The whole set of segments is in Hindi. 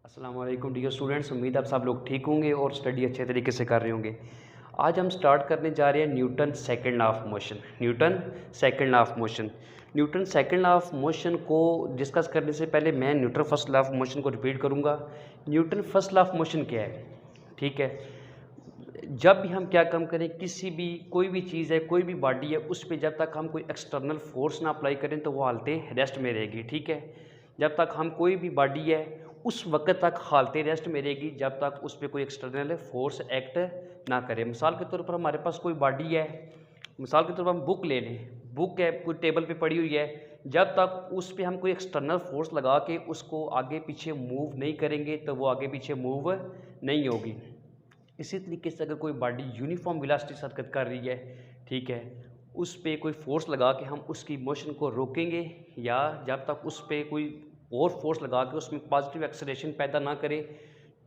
अस्सलाम वालेकुम डियर स्टूडेंट्स, उम्मीद आप सब लोग ठीक होंगे और स्टडी अच्छे तरीके से कर रहे होंगे। आज हम स्टार्ट करने जा रहे हैं Newton second law of motion. Newton second law of motion को डिस्कस करने से पहले मैं Newton first law of motion को रिपीट करूँगा। Newton first law of motion क्या है? ठीक है, जब भी हम क्या काम करें, किसी भी कोई भी चीज़ है, कोई भी बॉडी है, उस पे जब तक हम कोई एक्सटर्नल फोर्स ना अप्लाई करें तो वो हालते रेस्ट में रहेगी। ठीक है, जब तक हम कोई भी बॉडी है उस वक्त तक हालते रेस्ट में रहेगी जब तक उस पर कोई एक्सटर्नल फोर्स एक्ट ना करे। मिसाल के तौर पर हमारे पास कोई बॉडी है, मिसाल के तौर पर हम बुक ले लें, बुक है कोई टेबल पे पड़ी हुई है, जब तक उस पर हम कोई एक्सटर्नल फोर्स लगा के उसको आगे पीछे मूव नहीं करेंगे तो वो आगे पीछे मूव नहीं होगी। इसी तरीके से अगर कोई बॉडी यूनिफॉर्म वेलोसिटी से हरकत कर रही है, ठीक है, उस पे कोई फोर्स लगा के हम उसकी मोशन को रोकेंगे या जब तक उस पे कोई और फोर्स लगा के उसमें पॉजिटिव एक्सेलरेशन पैदा ना करे,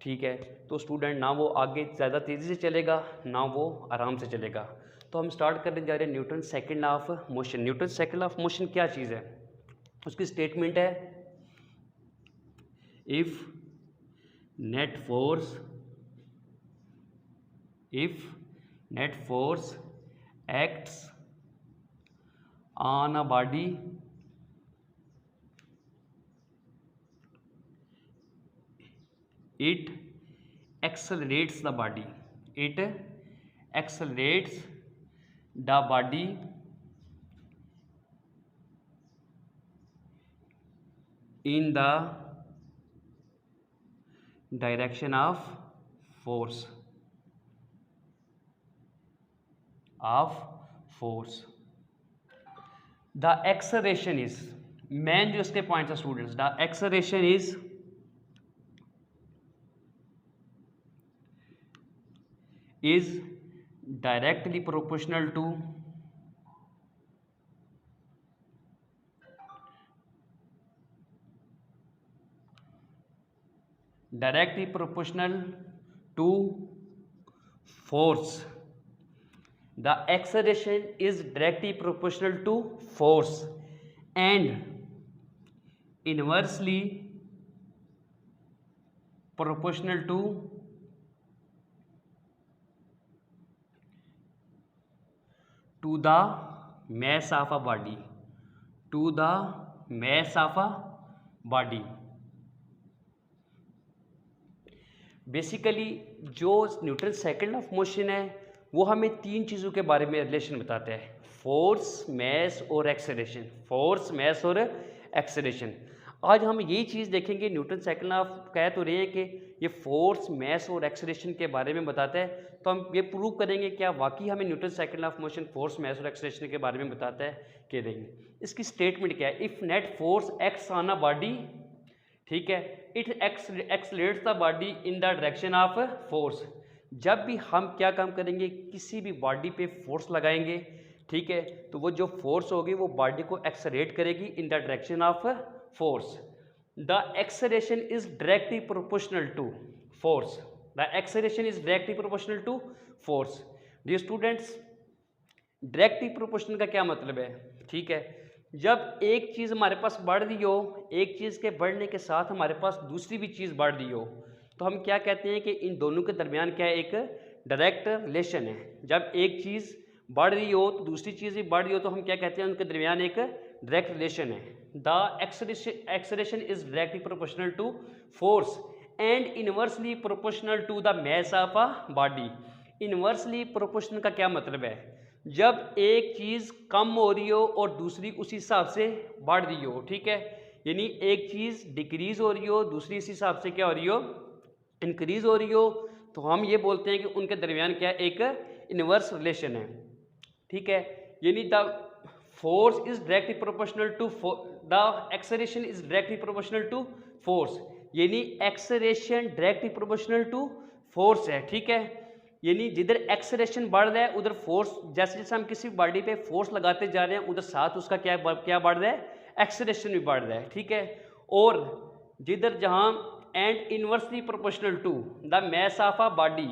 ठीक है, तो स्टूडेंट ना वो आगे ज़्यादा तेज़ी से चलेगा ना वो आराम से चलेगा। तो हम स्टार्ट करने जा रहे हैं Newton second law of motion. Newton second law of motion क्या चीज़ है? उसकी स्टेटमेंट है, if net force acts on a body it accelerates the body in the direction of force the acceleration is, main जो इसके पॉइंट्स है students, the acceleration is directly proportional to force. The acceleration is directly proportional to force and inversely proportional to the mass of a body. Basically जो न्यूटन सेकंड ऑफ मोशन है वो हमें तीन चीज़ों के बारे में रिलेशन बताता है, फोर्स, मैस और एक्सेलरेशन। आज हम यही चीज़ देखेंगे। न्यूटन सेकंड ऑफ कह तो रहे हैं कि ये फोर्स, मैस और एक्सेलरेशन के बारे में बताता है, तो हम ये प्रूव करेंगे क्या वाकई हमें Newton second of motion force, mass और एक्सेलरेशन के बारे में बताता है कि नहीं। इसकी स्टेटमेंट क्या है? If net force acts on a body, ठीक है, it accelerates the body in the direction of force. जब भी हम क्या काम करेंगे, किसी भी बॉडी पे फोर्स लगाएंगे, ठीक है, तो वो जो फोर्स होगी वो बॉडी को एक्सलेट करेगी in the direction of force. The acceleration is directly proportional to force. Dear students, directly proportional का क्या मतलब है? ठीक है, जब एक चीज़ हमारे पास बढ़ रही हो, एक चीज़ के बढ़ने के साथ हमारे पास दूसरी भी चीज़ बढ़ रही हो, तो हम क्या कहते हैं कि इन दोनों के दरमियान क्या है? एक डायरेक्ट रिलेशन है। जब एक चीज़ बढ़ रही हो तो दूसरी चीज़ भी बढ़ रही हो तो हम क्या कहते हैं? उनके दरमियान एक डायरेक्ट रिलेशन है। The acceleration is directly proportional to force and inversely proportional to the mass of a body. Inversely proportional का क्या मतलब है? जब एक चीज़ कम हो रही हो और दूसरी उसी हिसाब से बढ़ रही हो, ठीक है, यानी एक चीज़ डिक्रीज़ हो रही हो, दूसरी इसी हिसाब से क्या हो रही हो? इंक्रीज़ हो रही हो, तो हम ये बोलते हैं कि उनके दरमियान क्या एक इनवर्स रिलेशन है। ठीक है, यानी the force is directly proportional to the acceleration is directly proportional to force, यानी acceleration directly proportional to force है। ठीक है, यानी जिधर एक्सेलरेशन बढ़ रहा है उधर फोर्स, जैसे जैसे हम किसी बॉडी पे फोर्स लगाते जा रहे हैं उधर साथ उसका क्या बढ़ रहा है? एक्सेलरेशन भी बढ़ रहा है। ठीक है, और जिधर जहाँ and inversely proportional to the mass of a body,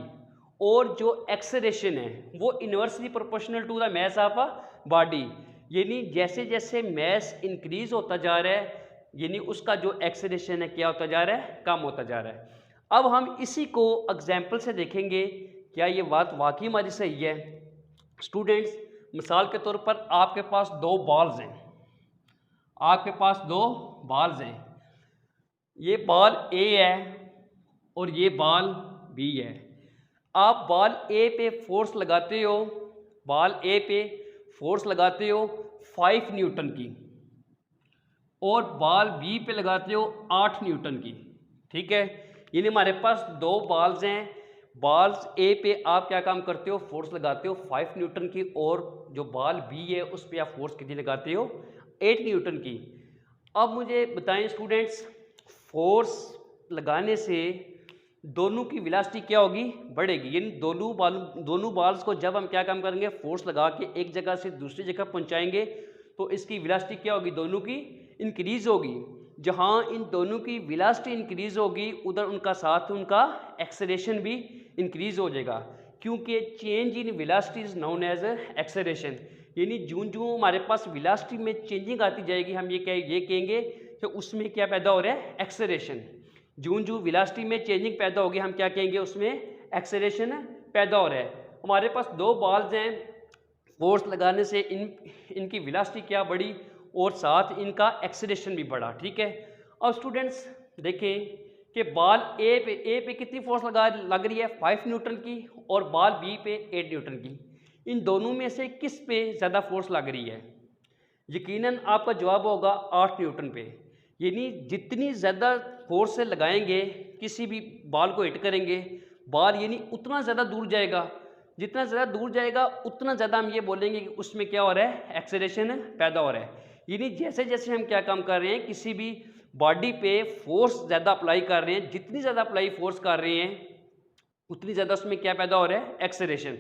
और जो एक्सेलरेशन है वो inversely proportional to the mass of a body, यानी जैसे जैसे मास इंक्रीज होता जा रहा है यानी उसका जो एक्सेलरेशन है क्या होता जा रहा है, कम होता जा रहा है। अब हम इसी को एग्जाम्पल से देखेंगे, क्या ये बात वाकई हमारी सही है। स्टूडेंट्स, मिसाल के तौर पर आपके पास दो बॉल्स हैं, आपके पास दो बॉल्स हैं, ये बॉल ए है और ये बॉल बी है। आप बॉल ए पे फोर्स लगाते हो, बॉल ए पे फोर्स लगाते हो 5 न्यूटन की और बॉल बी पे लगाते हो 8 न्यूटन की, ठीक है। यानी हमारे पास दो बॉल्स हैं, बॉल्स ए पे आप क्या काम करते हो, फोर्स लगाते हो 5 न्यूटन की और जो बॉल बी है उस पे आप फोर्स कितनी लगाते हो, 8 न्यूटन की। अब मुझे बताएं स्टूडेंट्स, फोर्स लगाने से दोनों की वेलोसिटी क्या होगी, बढ़ेगी। यानी दोनों बॉल्स को जब हम क्या काम करेंगे, फोर्स लगा के एक जगह से दूसरी जगह पहुंचाएंगे तो इसकी वेलोसिटी क्या होगी, दोनों की इंक्रीज होगी। जहां इन दोनों की वेलोसिटी इंक्रीज होगी उधर उनका साथ उनका एक्सेलरेशन भी इंक्रीज हो जाएगा, क्योंकि change in velocity is known as acceleration. यानी जूं जूं हमारे पास वेलोसिटी में चेंजिंग आती जाएगी, हम ये कहेंगे कि उसमें क्या पैदा हो रहा है, एक्सेलरेशन। जूं जूं वेलोसिटी में चेंजिंग पैदा होगी हम क्या कहेंगे, उसमें एक्सेलरेशन पैदा हो रहा है। हमारे पास दो बॉल्स हैं, फोर्स लगाने से इनकी वेलोसिटी क्या बढ़ी और साथ इनका एक्सेलरेशन भी बढ़ा, ठीक है। अब स्टूडेंट्स देखें कि बॉल ए पे कितनी फोर्स लग रही है, 5 न्यूटन की, और बॉल बी पे 8 न्यूटन की। इन दोनों में से किस पे ज़्यादा फोर्स लग रही है? यकीनन आपका जवाब होगा 8 न्यूटन पे। यानी जितनी ज़्यादा फोर्स से लगाएंगे, किसी भी बॉल को हिट करेंगे, बॉल यानी उतना ज़्यादा दूर जाएगा, जितना ज़्यादा दूर जाएगा उतना ज़्यादा हम ये बोलेंगे कि उसमें क्या हो रहा है, एक्सेलरेशन पैदा हो रहा है। यानी जैसे जैसे हम क्या काम कर रहे हैं, किसी भी बॉडी पे फोर्स ज़्यादा अप्लाई कर रहे हैं, जितनी ज़्यादा अप्लाई फोर्स कर रहे हैं उतनी ज़्यादा उसमें क्या पैदा हो रहा है, एक्सेलरेशन।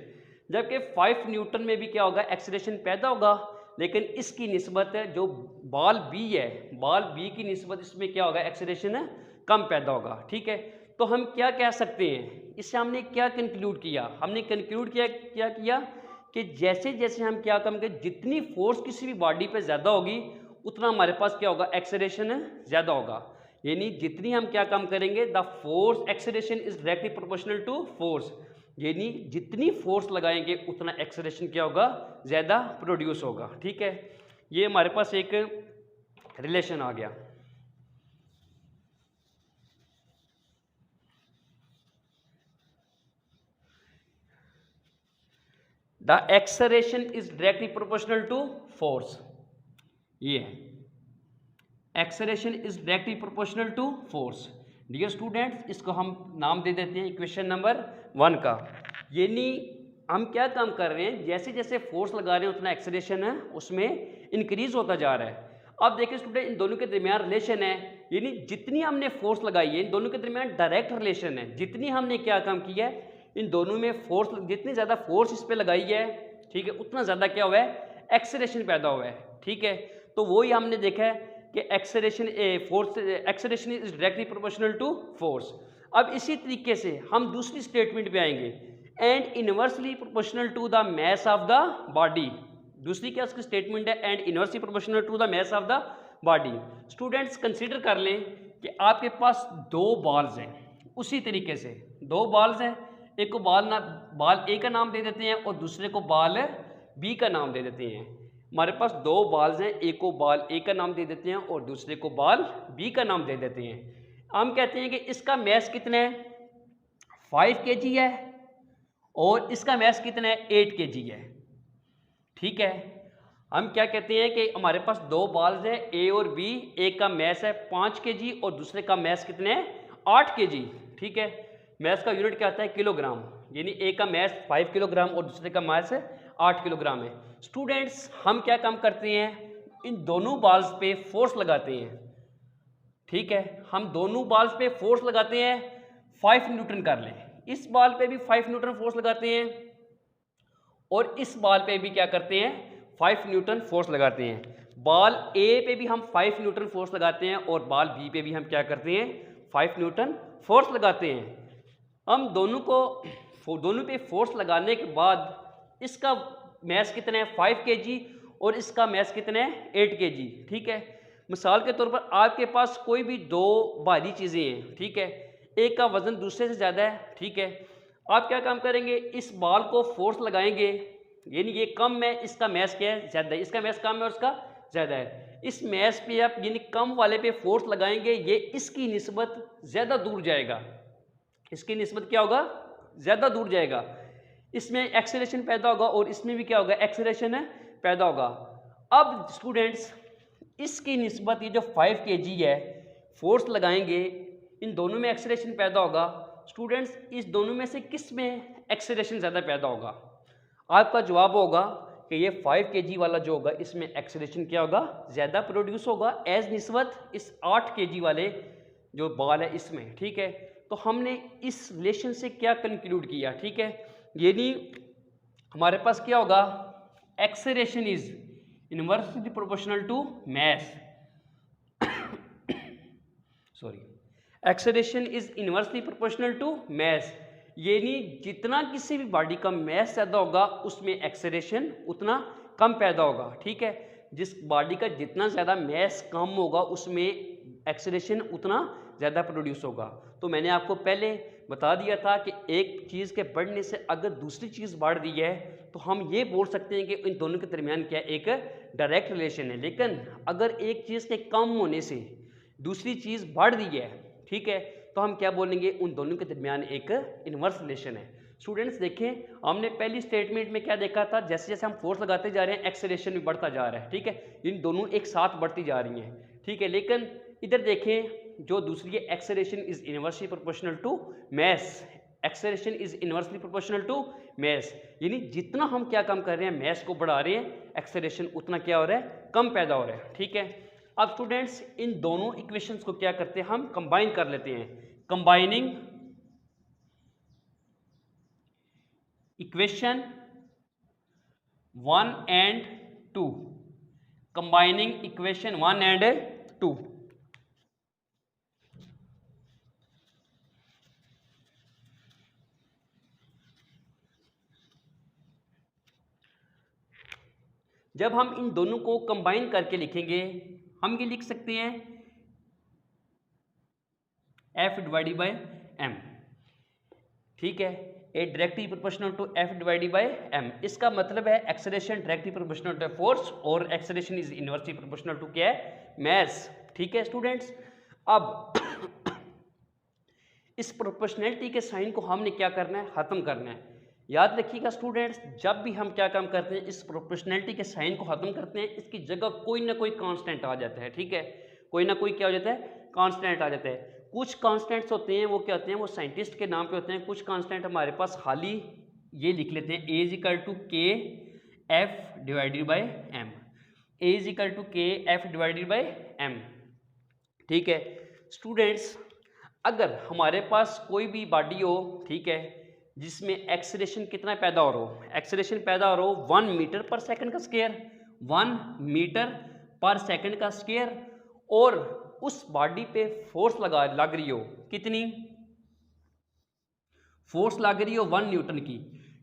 जबकि 5 न्यूटन में भी क्या होगा, एक्सेलरेशन पैदा होगा, लेकिन इसकी निस्बत जो बॉल बी है, बॉल बी की निस्बत इसमें क्या होगा, एक्सेलरेशन कम पैदा होगा, ठीक है। तो हम क्या कह सकते हैं, इससे हमने क्या कंक्लूड किया, हमने कंक्लूड क्या किया कि जैसे जैसे हम क्या करेंगे, जितनी फोर्स किसी भी बॉडी पे ज़्यादा होगी उतना हमारे पास क्या होगा, एक्सेलरेशन ज़्यादा होगा। यानी जितनी हम क्या काम करेंगे, the force acceleration is directly proportional to force. यानी जितनी फोर्स लगाएंगे उतना एक्सेलरेशन क्या होगा, ज़्यादा प्रोड्यूस होगा, ठीक है। ये हमारे पास एक रिलेशन आ गया। The acceleration is directly proportional to force, ये है acceleration is directly proportional to force. Dear students, इसको हम नाम दे देते हैं इक्वेशन नंबर 1 का। यानी हम क्या काम कर रहे हैं, जैसे जैसे फोर्स लगा रहे हैं उतना एक्सेलरेशन है उसमें इंक्रीज होता जा रहा है। अब देखिए स्टूडेंट, इन दोनों के दरमियान रिलेशन है, यानी जितनी हमने फोर्स लगाई है इन दोनों के दरमियान डायरेक्ट रिलेशन है। जितनी हमने क्या काम किया है, इन दोनों में फोर्स, जितनी ज़्यादा फोर्स इस पर लगाई है, ठीक है, उतना ज़्यादा क्या हुआ है, एक्सेलरेशन पैदा हुआ है, ठीक है। तो वही हमने देखा है कि acceleration is directly proportional to force. अब इसी तरीके से हम दूसरी स्टेटमेंट पे आएंगे, and inversely proportional to the mass of the body. दूसरी क्या उसकी स्टेटमेंट है, and inversely proportional to the mass of the body. Students consider कर लें कि आपके पास दो बॉल्स हैं, उसी तरीके से दो बॉल्स हैं, एक को बॉल ए का नाम दे देते हैं और दूसरे को बॉल बी का नाम दे देते हैं। हमारे पास दो बॉल्स हैं, एक को बॉल ए का नाम दे देते हैं और दूसरे को बॉल बी का नाम दे देते हैं। हम कहते हैं कि इसका मास कितना है, 5 kg है और इसका मास कितना है, 8 kg है, ठीक है। हम क्या कहते हैं कि हमारे पास दो बॉल्स हैं ए और बी, एक का मास है 5 kg और दूसरे का मास कितने है, 8 kg, ठीक है। मास का यूनिट क्या आता है, किलोग्राम। यानी एक का मास 5 किलोग्राम और दूसरे का मास 8 किलोग्राम है। स्टूडेंट्स, हम क्या काम करते हैं, इन दोनों बॉल्स पे फोर्स लगाते हैं, ठीक है। हम दोनों बॉल्स पे फोर्स लगाते हैं, 5 न्यूटन कर लें, इस बॉल पे भी 5 न्यूटन फोर्स लगाते हैं और इस बॉल पे भी क्या करते हैं, 5 न्यूटन फोर्स लगाते हैं। बॉल ए पे भी हम 5 न्यूटन फोर्स लगाते हैं और बॉल बी पे भी हम क्या करते हैं, 5 न्यूटन फोर्स लगाते हैं। हम दोनों पे फोर्स लगाने के बाद इसका मास कितना है, 5 kg और इसका मास कितना है, 8 kg, ठीक है। मिसाल के तौर पर आपके पास कोई भी दो भारी चीज़ें हैं, ठीक है, एक का वजन दूसरे से ज़्यादा है, ठीक है, आप क्या काम करेंगे, इस बॉल को फोर्स लगाएंगे, यानी ये कम है, इसका मैस क्या है, ज़्यादा है, इसका मैस कम है और इसका ज़्यादा है, इस मैस पे आप यानी कम वाले पे फोर्स लगाएंगे, ये इसकी निस्बत ज़्यादा दूर जाएगा, इसकी निस्बत क्या होगा, ज़्यादा दूर जाएगा, इसमें एक्सेलरेशन पैदा होगा और इसमें भी क्या होगा, एक्सेलरेशन पैदा होगा। अब स्टूडेंट्स इसकी निस्बत ये जो 5 kg है, फोर्स लगाएंगे, इन दोनों में एक्सेलरेशन पैदा होगा। स्टूडेंट्स इस दोनों में से किस में एक्सेलरेशन ज़्यादा पैदा होगा? आपका जवाब होगा कि ये 5 kg वाला जो होगा इसमें एक्सेलरेशन क्या होगा, ज़्यादा प्रोड्यूस होगा एज निस्बत इस 8 kg वाले जो बॉल है इसमें, ठीक है। तो हमने इस रिलेशन से क्या कंक्लूड किया, ठीक है, यानी हमारे पास क्या होगा, acceleration is inversely proportional to mass, sorry, acceleration is inversely proportional to mass, यानी जितना किसी भी बॉडी का मास ज़्यादा होगा उसमें एक्सेलरेशन उतना कम पैदा होगा, ठीक है। जिस बॉडी का जितना ज़्यादा मास कम होगा उसमें एक्सेलरेशन उतना ज़्यादा प्रोड्यूस होगा। तो मैंने आपको पहले बता दिया था कि एक चीज़ के बढ़ने से अगर दूसरी चीज़ बढ़ रही है तो हम ये बोल सकते हैं कि इन दोनों के दरमियान क्या एक डायरेक्ट रिलेशन है, लेकिन अगर एक चीज़ के कम होने से दूसरी चीज़ बढ़ रही है, ठीक है, तो हम क्या बोलेंगे, उन दोनों के दरमियान एक इनवर्स रिलेशन है। स्टूडेंट्स देखें, हमने पहली स्टेटमेंट में क्या देखा था, जैसे जैसे हम फोर्स लगाते जा रहे हैं एक्सेलरेशन भी बढ़ता जा रहा है, ठीक है, इन दोनों एक साथ बढ़ती जा रही हैं, ठीक है। लेकिन इधर देखें जो दूसरी है, acceleration is inversely proportional to mass, acceleration is inversely proportional to mass, यानी जितना हम क्या काम कर रहे हैं, मास को बढ़ा रहे हैं, एक्सेलरेशन उतना क्या हो रहा है, कम पैदा हो रहा है, ठीक है। अब स्टूडेंट्स इन दोनों इक्वेशंस को क्या करते हैं, हम कंबाइन कर लेते हैं, combining equation 1 and 2, combining equation 1 and 2, जब हम इन दोनों को कंबाइन करके लिखेंगे, हम ये लिख सकते हैं F डिवाइडेड बाय M, ठीक है, A directly proportional to F divided by M। इसका मतलब है acceleration directly proportional to force और acceleration is inversely proportional to क्या है, मास, ठीक है स्टूडेंट्स। अब इस प्रोपोर्शनैलिटी के साइन को हमने क्या करना है, खत्म करना है। याद रखिएगा स्टूडेंट्स, जब भी हम क्या काम करते हैं, इस प्रोपोर्शनैलिटी के साइन को खत्म करते हैं, इसकी जगह कोई ना कोई कांस्टेंट आ जाता है, ठीक है, कोई ना कोई क्या हो जाता है, कांस्टेंट आ जाता है। कुछ कांस्टेंट्स होते हैं वो क्या होते हैं, वो साइंटिस्ट के नाम पे होते हैं, कुछ कांस्टेंट हमारे पास खाली ये लिख लेते हैं, A is equal to K F divided by M, A is equal to K F divided by M, ठीक है स्टूडेंट्स। अगर हमारे पास कोई भी बॉडी हो, ठीक है, जिसमें एक्सेलरेशन कितना पैदा हो रहा हो, एक्सेलरेशन पैदा हो रहा हो 1 मीटर पर सेकंड का स्क्वायर, 1 मीटर पर सेकंड का स्क्वायर, और उस बॉडी पे फोर्स लग रही हो, कितनी फोर्स लग रही हो 1 न्यूटन की।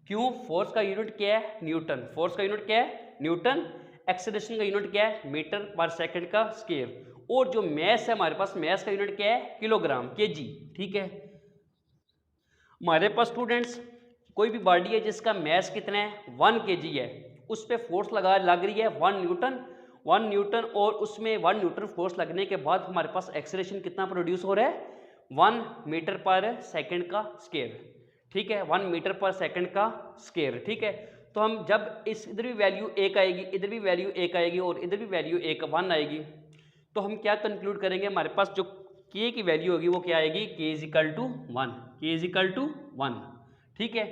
क्यों, फोर्स का यूनिट क्या है, न्यूटन, फोर्स का यूनिट क्या है, न्यूटन, एक्सेलरेशन का यूनिट क्या है, मीटर पर सेकंड का स्क्वायर, और जो मैस है हमारे पास, मैस का यूनिट क्या है, किलोग्राम, केजी, ठीक है। हमारे पास स्टूडेंट्स कोई भी बॉडी है जिसका मैस कितना है, 1 kg है, उस पर फोर्स लग रही है 1 न्यूटन, 1 न्यूटन, और उसमें 1 न्यूटन फोर्स लगने के बाद हमारे पास एक्सेलरेशन कितना प्रोड्यूस हो रहा है, 1 मीटर पर सेकंड का स्क्वायर, ठीक है, 1 मीटर पर सेकंड का स्क्वायर, ठीक है। तो हम जब इस इधर भी वैल्यू 1 आएगी, इधर भी वैल्यू 1 आएगी, और इधर भी वैल्यू 1 आएगी, तो हम क्या कंक्लूड करेंगे, हमारे पास जो के की वैल्यू होगी वो क्या आएगी, के इज इक्वल टू 1, के इज इक्वल टू 1, ठीक है।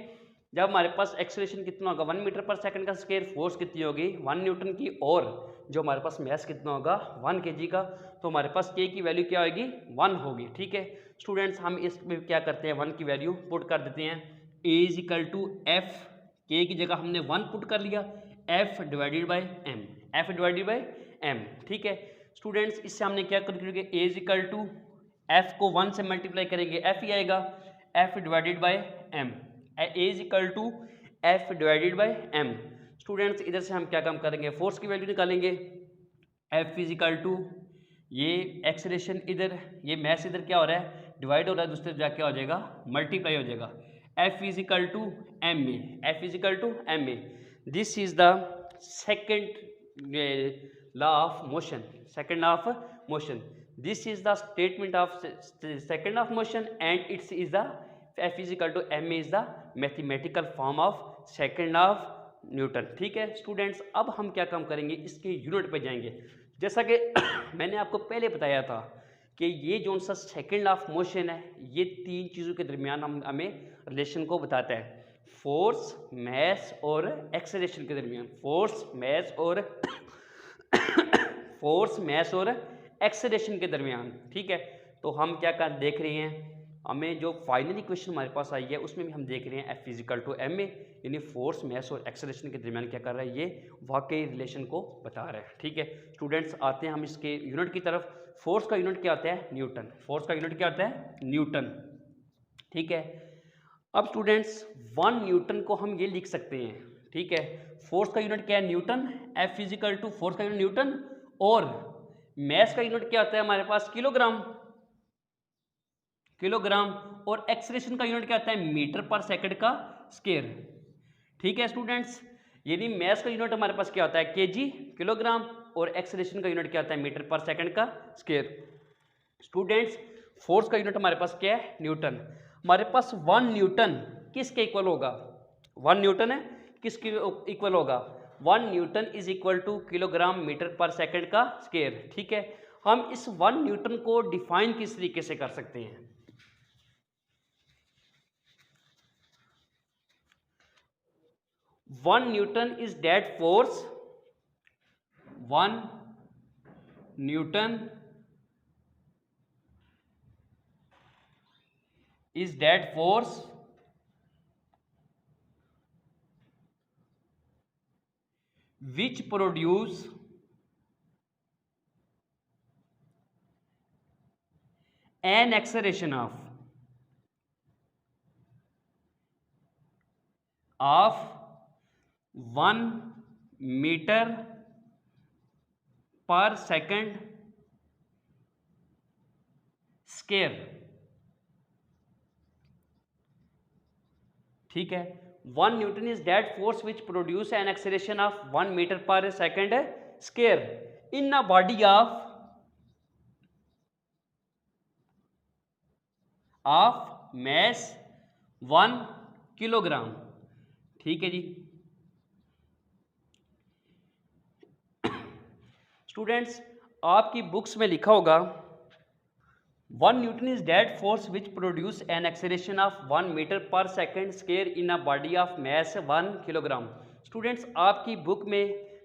जब हमारे पास एक्सेलरेशन कितना होगा, 1 मीटर पर सेकंड का स्क्वायर, फोर्स कितनी होगी 1 न्यूटन की, और जो हमारे पास मैस कितना होगा 1 kg का, तो हमारे पास के की वैल्यू क्या होगी, 1 होगी, ठीक है स्टूडेंट्स। हम इसमें क्या करते हैं, 1 की वैल्यू पुट कर देते हैं, A is equal to F, K की जगह हमने 1 पुट कर लिया, F divided by M, F divided by M, ठीक है स्टूडेंट्स। इससे हमने क्या कंक्लूड किया, A is equal to F को 1 से मल्टीप्लाई करेंगे एफ ही आएगा, F divided by M, A is equal to F divided by M. Students इधर से हम क्या काम करेंगे, फोर्स की वैल्यू निकालेंगे, एफ इज इक्वल टू ये एक्सेलरेशन इधर, ये मैस इधर क्या हो रहा है, डिवाइड हो रहा है, दूसरे जाके क्या हो जाएगा, मल्टीप्लाई हो जाएगा। F is equal to M A, F is equal to M A. This is the second law of motion, second law of motion. This is the statement of second of motion and it is the F is equal to ma is the mathematical form of second of Newton. ठीक है स्टूडेंट्स, अब हम क्या काम करेंगे, इसके यूनिट पे जाएंगे। जैसा कि मैंने आपको पहले बताया था कि ये जो सा सेकेंड ऑफ मोशन है, ये तीन चीज़ों के दरमियान हमें रिलेशन को बताता है, फोर्स, मैस और एक्सेलरेशन के दरमियान, फोर्स, मैस और फोर्स, मैस और एक्सेलरेशन के दरमियान। ठीक है, तो हम क्या कर देख रहे हैं, हमें जो फाइनल इक्वेशन हमारे पास आई है उसमें भी हम देख रहे हैं F physical to M A, यानी फोर्स, मैस और एक्सेलरेशन के दरमियान क्या कर रहा है, ये वाकई रिलेशन को बता रहा है। ठीक है स्टूडेंट्स, आते हैं हम इसके यूनिट की तरफ। फोर्स का यूनिट क्या होता है, न्यूटन। फोर्स का यूनिट क्या होता है, न्यूटन। ठीक है, अब स्टूडेंट्स 1 न्यूटन को हम ये लिख सकते हैं। ठीक है, फोर्स का यूनिट क्या है, newton. F physical to force का यूनिट न्यूटन, और मैस का यूनिट क्या होता है हमारे पास, किलोग्राम, किलोग्राम, और एक्सेलरेशन का यूनिट क्या होता है, मीटर पर सेकंड का स्क्वायर। ठीक है स्टूडेंट्स, यानी मैस का यूनिट हमारे पास क्या होता है, केजी, किलोग्राम, और एक्सेलरेशन का यूनिट क्या होता है, मीटर पर सेकंड का स्क्वायर। स्टूडेंट्स, फोर्स का यूनिट हमारे पास क्या है, न्यूटन। हमारे पास 1 न्यूटन किसके इक्वल होगा, 1 न्यूटन है किसके इक्वल होगा, 1 newton is equal to kilogram metre per second का स्क्वायर। ठीक है, हम इस 1 न्यूटन को डिफाइन किस तरीके से कर सकते हैं, 1 newton is that force, 1 Newton is that force which produce an acceleration of 1 meter per second square। ठीक है, 1 newton is that force which produce an acceleration of 1 metre per second square in a body of mass 1 kilogram. ठीक है जी स्टूडेंट्स, आपकी बुक्स में लिखा होगा 1 newton is that force which produce an acceleration of 1 metre per second square in a body of mass 1 kilogram. Students, आपकी बुक में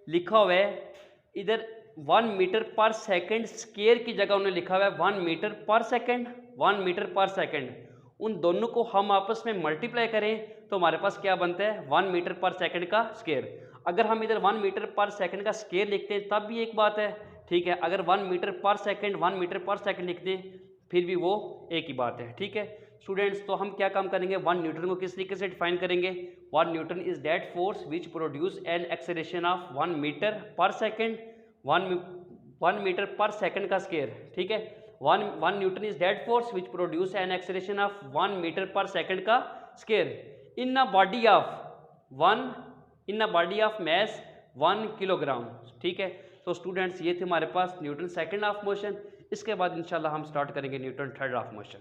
लिखा हुआ है इधर 1 मीटर पर सेकंड स्क्वायर की जगह उन्होंने लिखा हुआ है 1 metre per second, 1 metre per second. उन दोनों को हम आपस में मल्टीप्लाई करें तो हमारे पास क्या बनता है, 1 मीटर पर सेकंड का स्क्वायर। अगर हम इधर 1 मीटर पर सेकंड का स्क्वायर लिखते हैं तब भी एक बात है। ठीक है, अगर 1 metre per second 1 metre per second लिखते हैं फिर भी वो एक ही बात है। ठीक है स्टूडेंट्स, तो हम क्या काम करेंगे, 1 न्यूटन को किस तरीके से डिफाइन करेंगे, 1 newton is that force which produce an acceleration of 1 metre per second, 1 metre per second का स्क्वायर। ठीक है, 1 newton is that force which produce an acceleration of 1 metre per second का square in a body of mass 1 kilogram. ठीक है, तो स्टूडेंट्स ये थे हमारे पास न्यूटन सेकंड ऑफ मोशन। इसके बाद इंशाल्लाह हम स्टार्ट करेंगे न्यूटन थर्ड ऑफ मोशन।